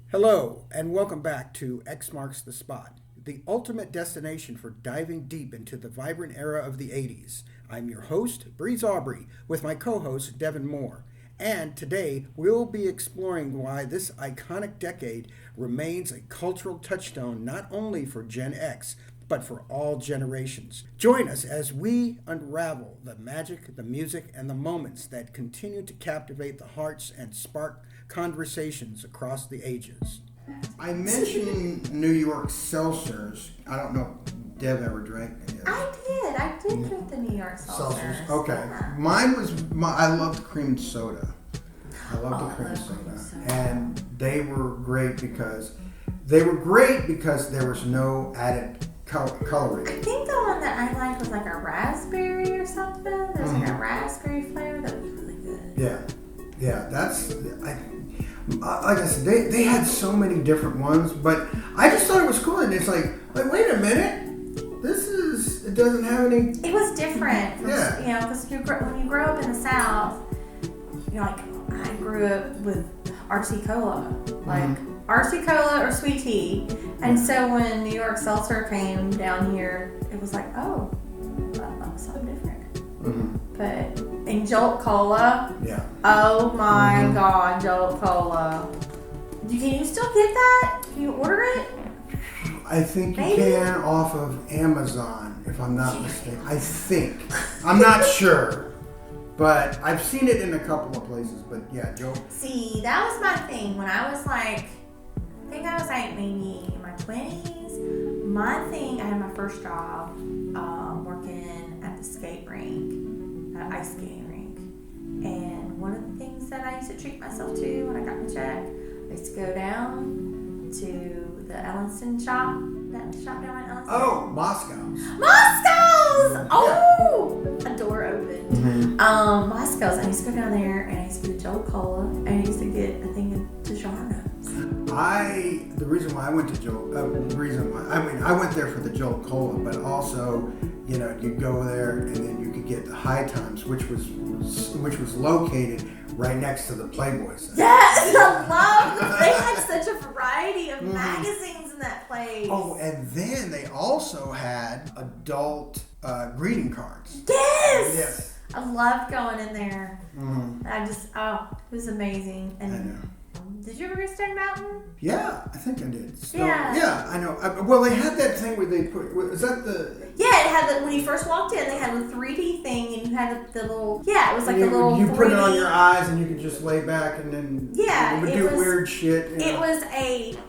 Hello, and welcome back to X Marks the Spot, the ultimate destination for diving deep into the vibrant era of the 80s. I'm your host, Breeze Aubrey, with my co host, Devin Moore. And today we'll be exploring why this iconic decade remains a cultural touchstone not only for Gen X, but for all generations. Join us as we unravel the magic, the music, and the moments that continue to captivate the hearts and spark conversations across the ages. I mentioned New York Seltzers. I don't know if Dev ever drank any of those. I did drink the New York Seltzers. Okay. Yeah. Mine was, I loved cream soda. I loved the cream soda. And they were great because there was no added coloring. I think the one that I liked was like a raspberry or something. There's like a raspberry flavor that was really good. Yeah, that's, like I said, they had so many different ones, but I just thought it was cool. And it's like wait a minute, it doesn't have any. It was different. Because when you grow up in the South, like I grew up with RC Cola, RC Cola or sweet tea. And so when New York Seltzer came down here, it was like, oh, something different. Mm-hmm. But in Jolt Cola, oh my God, Jolt Cola. Can you still get that? Can you order it? I think you can off of Amazon, if I'm not mistaken. I think. I'm not sure. But I've seen it in a couple of places. But yeah, Jolt. See, that was my thing. When I was I think I was maybe in my 20s. My thing, I had my first job working at the skate rink, ice skating rink. And one of the things that I used to treat myself to when I got my check, I used to go down to the Elliston shop, that shop down at Elliston. Oh, Moscow's! Oh! A door opened. Mm-hmm. Moscow's. I used to go down there and I used to get Jolt Cola and I used to get a thing of DiGiorno's. The reason why I went to Jolt, I went there for the Jolt Cola, but also, you'd go there and then you could get the High Times, which was located right next to the Playboy Center. Yes, I love. They had such a variety of magazines in that place. Oh, and then they also had adult greeting cards. Yes. I loved going in there. Mm-hmm. It was amazing. And I know. Did you ever go to Stone Mountain? Yeah, I think I did. Yeah, I know. Well, they had that thing where they put. Is that the? Yeah, it had when you first walked in, they had a 3D thing, and you had the little. Yeah, it was like a little. You 3D. put it on your eyes, and you could just lay back, and then. Yeah, it would do weird shit. It was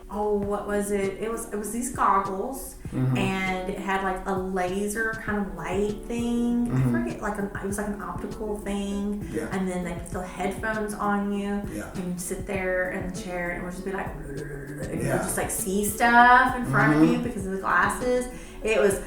what was it? It was these goggles, and it had like a laser kind of light thing. I forget, it was like an optical thing. Yeah. And then they put the headphones on you, Yeah. and you'd sit there in the chair, and it would just be like, and you would just see stuff in front of you because of the glasses. It was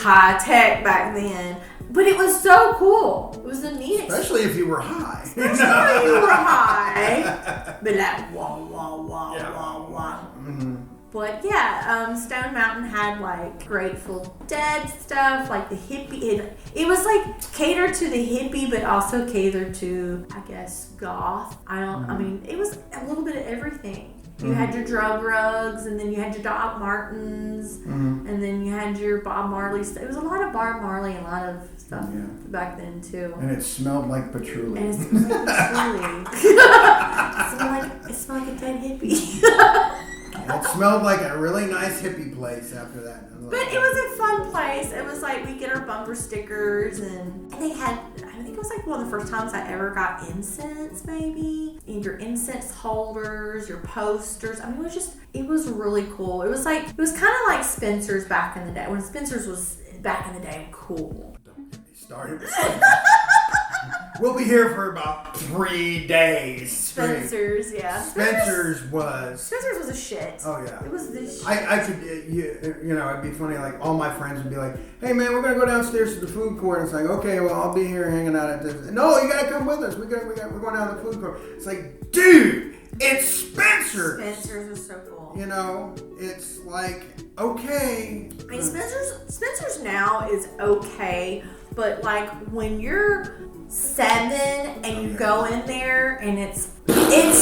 high tech back then, but it was so cool. It was the neatest. Especially if you were high. Especially if you were high. But like, wah, wah, wah, wah, wah. Mm-hmm. But yeah, Stone Mountain had like Grateful Dead stuff, like the hippie. It was like catered to the hippie, but also catered to, I guess, goth. I mean, it was a little bit of everything. You had your drug rugs, and then you had your Doc Martens, and then you had your Bob Marley stuff. It was a lot of Bob Marley and a lot of stuff back then too. And it smelled like patchouli. And it smelled like patchouli. It smelled like a dead hippie. It smelled like a really nice hippie place after that. But it was a fun place. It was like we get our bumper stickers, and they had, I think it was like one of the first times I ever got incense, maybe. And your incense holders, your posters. I mean, it was really cool. It was kind of like Spencer's back in the day. When Spencer's was back in the day cool. Don't get me started with We'll be here for about 3 days straight. Spencer's, yeah. Spencer's was a shit. Oh yeah. It was the shit. I could, it'd be funny. Like all my friends would be like, "Hey man, we're gonna go downstairs to the food court." And it's like, "Okay, well I'll be here hanging out at this." No, you gotta come with us. We're going down to the food court. It's like, dude, it's Spencer's. Spencer's was so cool. It's like, okay. I mean, Spencer's now is okay. But like when you're 7 and you go in there and it's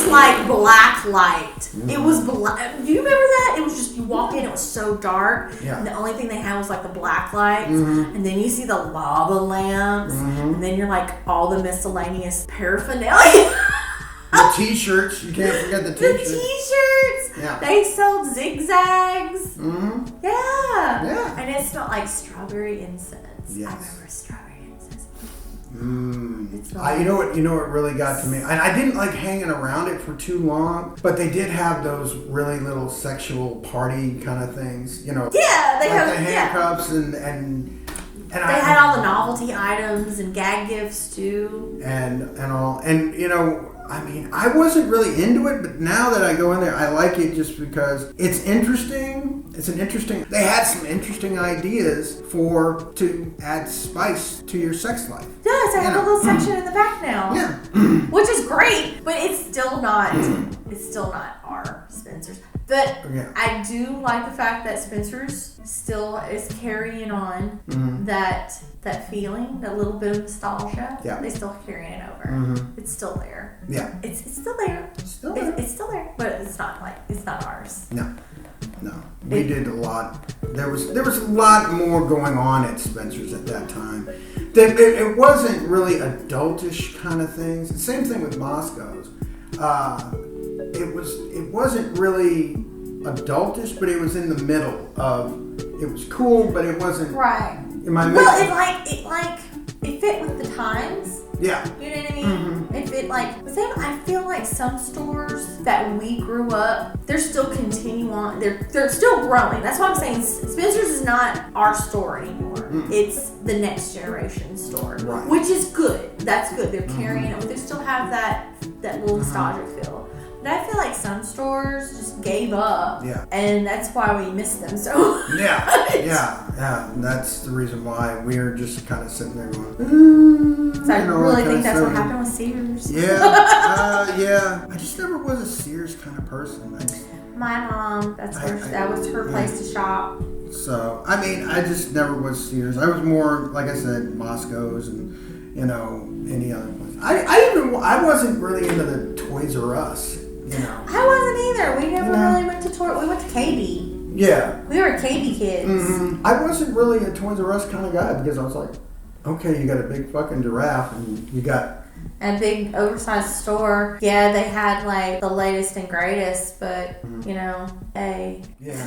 like black light. It was black. Do you remember that? It was just, you walk in, it was so dark. Yeah. And the only thing they had was like the black lights. And then you see the lava lamps. And then you're like all the miscellaneous paraphernalia. The t-shirts. You can't forget the t-shirts. The t-shirts. Yeah. They sold zigzags. Yeah. Yeah. And it smelled like strawberry incense. Yes. I remember strawberry incense. You know what really got to me? And I didn't like hanging around it for too long, but they did have those really little sexual party kind of things, you know. Yeah, they like have the handcuffs and they had all the novelty items and gag gifts too. And all. And you know, I mean, I wasn't really into it, but now that I go in there, I like it just because it's interesting. They had some interesting ideas to add spice to your sex life. Yes, I have a little section in the back now. Yeah. Which is great, but it's still not our Spencer's. But I do like the fact that Spencer's still is carrying on that feeling, that little bit of nostalgia. Yeah. They're still carrying it over. It's still there. Yeah. It's still there. It's still there. It's still there, but it's not ours. No. We did a lot. There was a lot more going on at Spencer's at that time. It wasn't really adultish kind of things. The same thing with Moscow's. It wasn't really adultish, but it was in the middle of. It was cool, but it wasn't. Right. It fit with the times. Yeah. You know what I mean? It fit I feel like some stores that we grew up, they're still continuing on. They're still growing. That's why I'm saying Spencer's is not our store anymore. It's the next generation store, right. Which is good. That's good. They're carrying it. They still have that little nostalgic feel. But I feel like some stores just gave up. Yeah. And that's why we miss them so much. Yeah. And that's the reason why we're just kind of sitting there going, So I really think that's what happened with Sears. Yeah. I just never was a Sears kind of person. My mom, that was her place to shop. So, I mean, I just never was Sears. I was more, like I said, Moscow's and, you know, any other place. I wasn't really into the Toys R Us. You know. I wasn't either. We never really went to we went to KB. Yeah. We were KB kids. I wasn't really a Toys R Us kind of guy because I was like, okay, you got a big fucking giraffe and you got a big oversized store. Yeah, they had like the latest and greatest, but you know, hey. Yeah.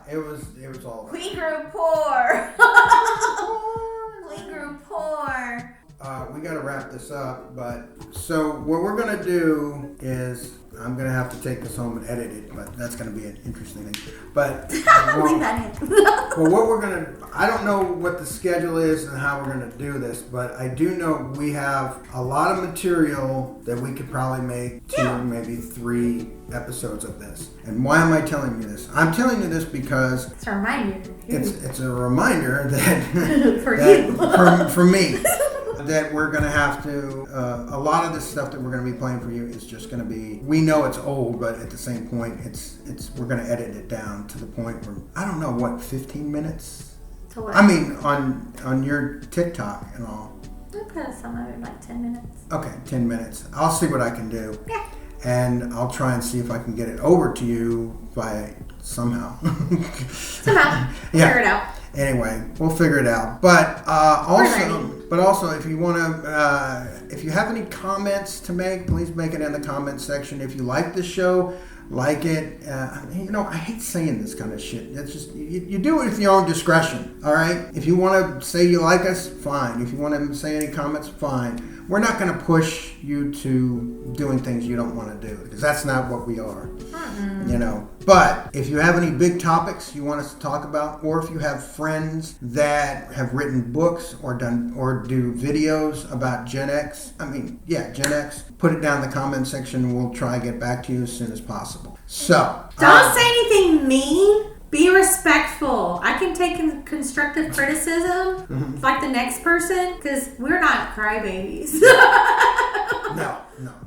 It was all. We grew poor. We grew poor. We got to wrap this up, but so what we're going to do is I'm going to have to take this home and edit it, but that's going to be an interesting thing. But leave that in. Well, what we're going to, I don't know what the schedule is and how we're going to do this, but I do know we have a lot of material that we could probably make 2, maybe 3 episodes of this. And why am I telling you this? I'm telling you this because it's a reminder. It's a reminder that for me. That we're going to have to, a lot of this stuff that we're going to be playing for you is just going to be, we know it's old, but at the same point, we're going to edit it down to the point where, I don't know, what, 15 minutes? To what? I mean, on your TikTok and all. I'll put some of it in like 10 minutes. Okay, 10 minutes. I'll see what I can do. Yeah. And I'll try and see if I can get it over to you by somehow. Figure it out. Anyway, we'll figure it out. But also, if you want to, if you have any comments to make, please make it in the comment section. If you like the show, like it. You know, I hate saying this kind of shit. That's just you do it with your own discretion. All right. If you want to say you like us, fine. If you want to say any comments, fine. We're not going to push you to doing things you don't want to do because that's not what we are. You know. But if you have any big topics you want us to talk about, or if you have friends that have written books or do videos about Gen X, Gen X, put it down in the comment section and we'll try to get back to you as soon as possible. So don't say anything mean. Be respectful. I can take constructive criticism like the next person because we're not crybabies. No.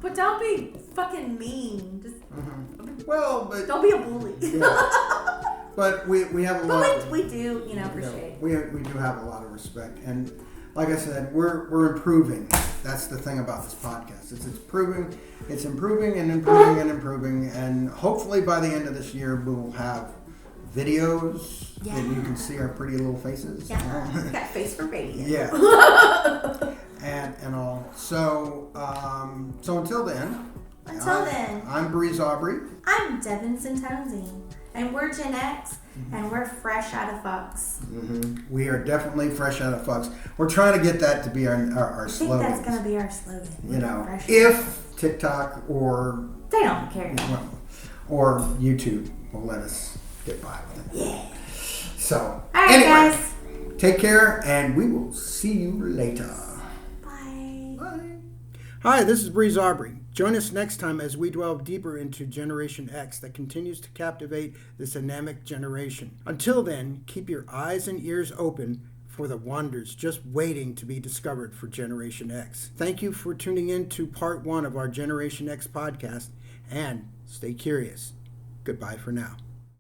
But don't be fucking mean. Just Well, but don't be a bully. Yeah. But we have a lot. But we do, appreciate. We do have a lot of respect, and like I said, we're improving. That's the thing about this podcast. It's improving and improving and improving, and hopefully by the end of this year we'll have videos that you can see our pretty little faces. Yeah, got face for radio. Yeah. and all. So until then. I'm Breeze Aubrey. I'm Devin Santonzi. And we're Gen X, and we're fresh out of fucks. Mm-hmm. We are definitely fresh out of fucks. We're trying to get that to be our slogan. I think that's going to be our slogan. If TikTok or... They don't care. Or YouTube will let us get by with it. Yeah. So, all right, guys. Take care, and we will see you later. Bye. Bye. Hi, this is Breeze Aubrey. Join us next time as we delve deeper into Generation X that continues to captivate this dynamic generation. Until then, keep your eyes and ears open for the wonders just waiting to be discovered for Generation X. Thank you for tuning in to part 1 of our Generation X podcast, and stay curious. Goodbye for now.